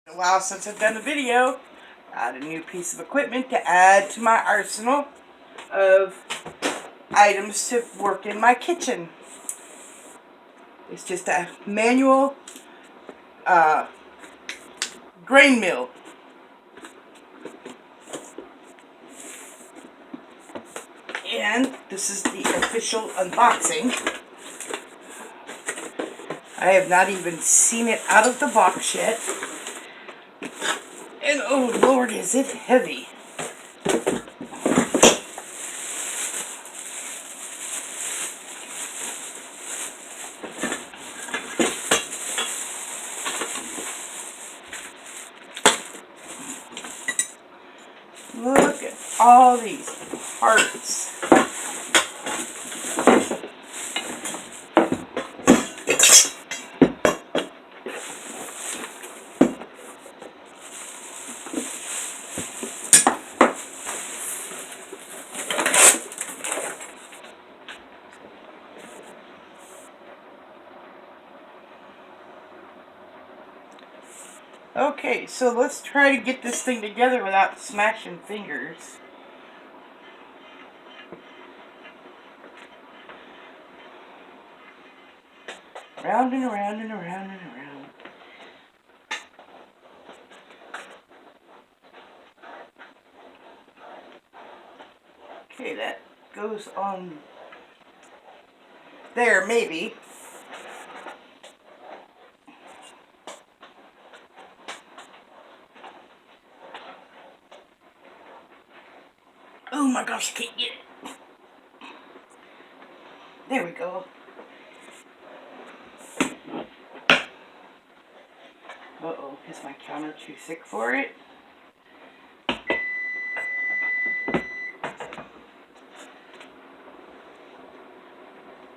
A while since I've done a video. Got a new piece of equipment to add to my arsenal of items to work in my kitchen. It's just a manual grain mill. And this is the official unboxing. I have not even seen it out of the box yet. And oh Lord, is it heavy. Look at all these parts. Okay, so let's try to get this thing together without smashing fingers. Round and around and around and around. Okay, that goes on there, maybe. Oh my gosh, I can't get it. There we go. Uh-oh, is my counter too thick for it?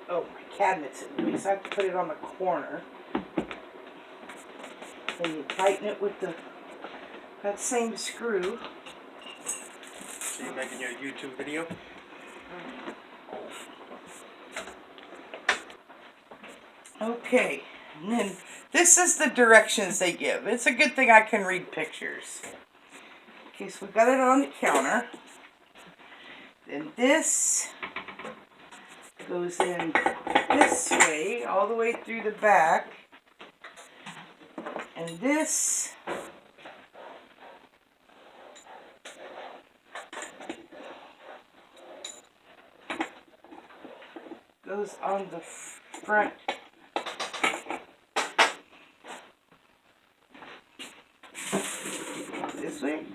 Oh, my cabinet's in the way, so I have to put it on the corner. Then you tighten it with that same screw. So you're making your YouTube video? Okay, and then this is the directions they give. It's a good thing I can read pictures. Okay, so we've got it on the counter. Then this goes in this way, all the way through the back. And this goes on the front. This way.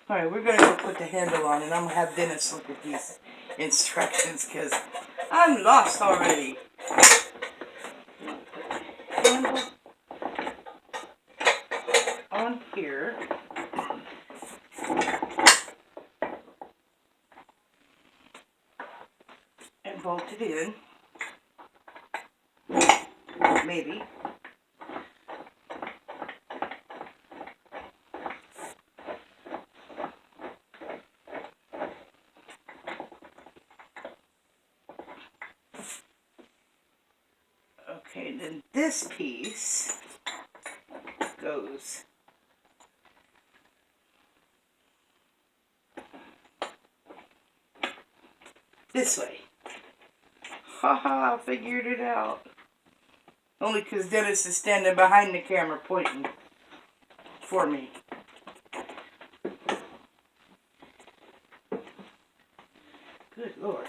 Alright, we're going to go put the handle on and I'm going to have Dennis look at these instructions because I'm lost already. Handle on here. And bolt it in. Maybe. Okay, then this piece goes this way. Haha, I figured it out. Only because Dennis is standing behind the camera pointing for me. Good Lord.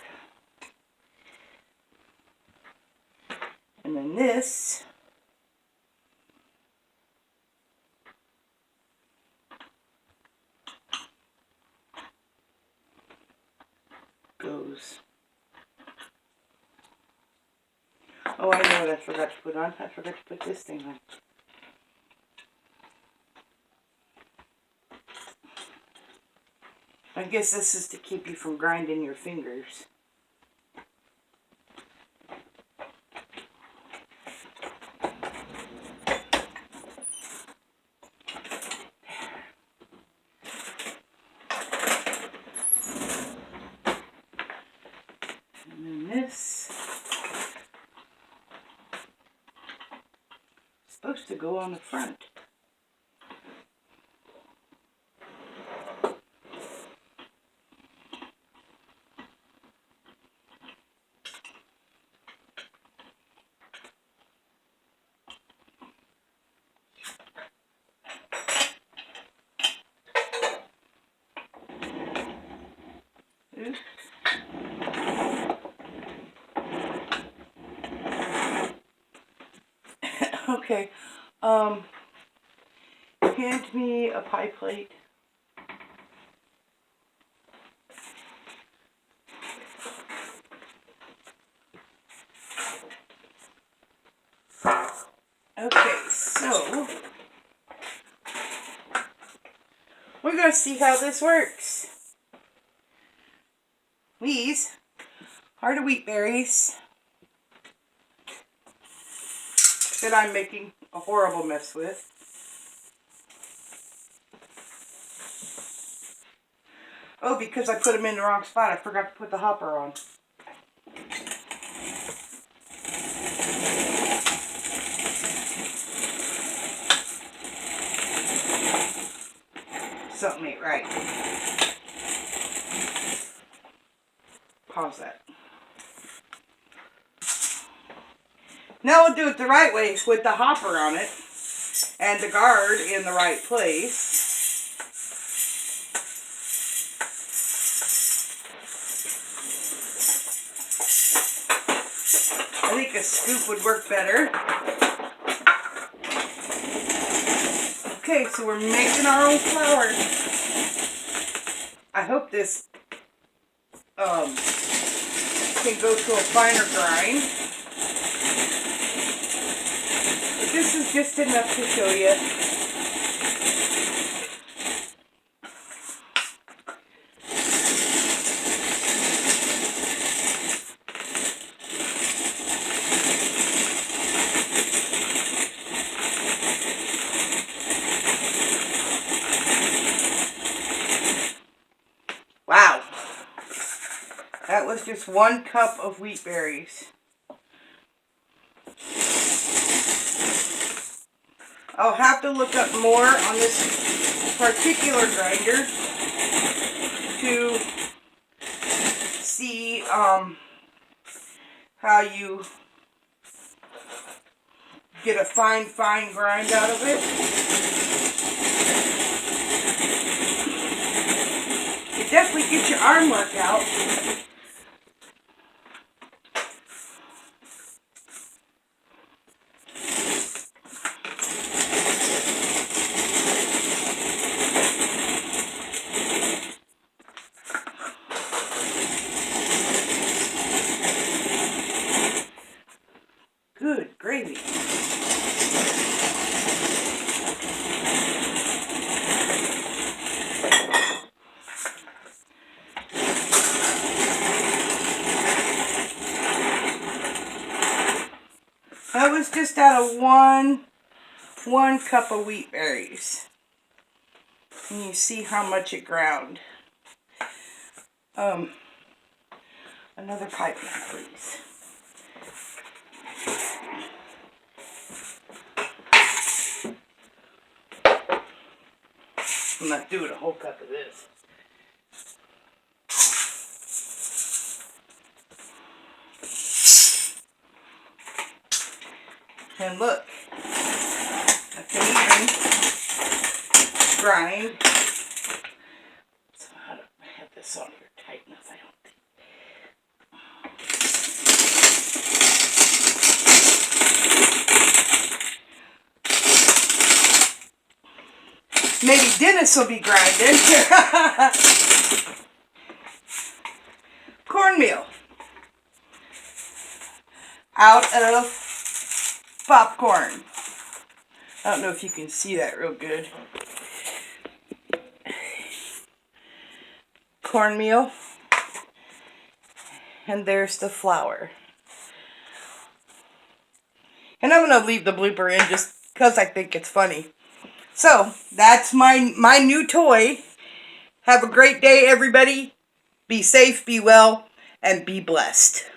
And then this goes. Oh, I know what I forgot to put on. I forgot to put this thing on. I guess this is to keep you from grinding your fingers. And then this supposed to go on the front. Oops. Okay, hand me a pie plate. Okay, so we're going to see how this works. These are the wheat berries that I'm making a horrible mess with. Oh, because I put them in the wrong spot. I forgot to put the hopper on. Something ain't right. Pause that. Now we'll do it the right way with the hopper on it and the guard in the right place. I think a scoop would work better. Okay, so we're making our own flour. I hope this can go to a finer grind. But this is just enough to show you. Wow. That was just 1 cup of wheat berries. I'll have to look up more on this particular grinder to see how you get a fine grind out of it. It definitely gets your arm work out. Good gravy. That was just out of one cup of wheat berries. And you see how much it ground. Another pie pan, please. I'm not doing a whole cup of this. And look, I can even grind. So how to have this on here tight enough, I don't think. Maybe Dennis will be grinding. Cornmeal. Out of popcorn. I don't know if you can see that real good. Cornmeal. And there's the flour. And I'm going to leave the blooper in just because I think it's funny. So, that's my new toy. Have a great day, everybody. Be safe, be well, and be blessed.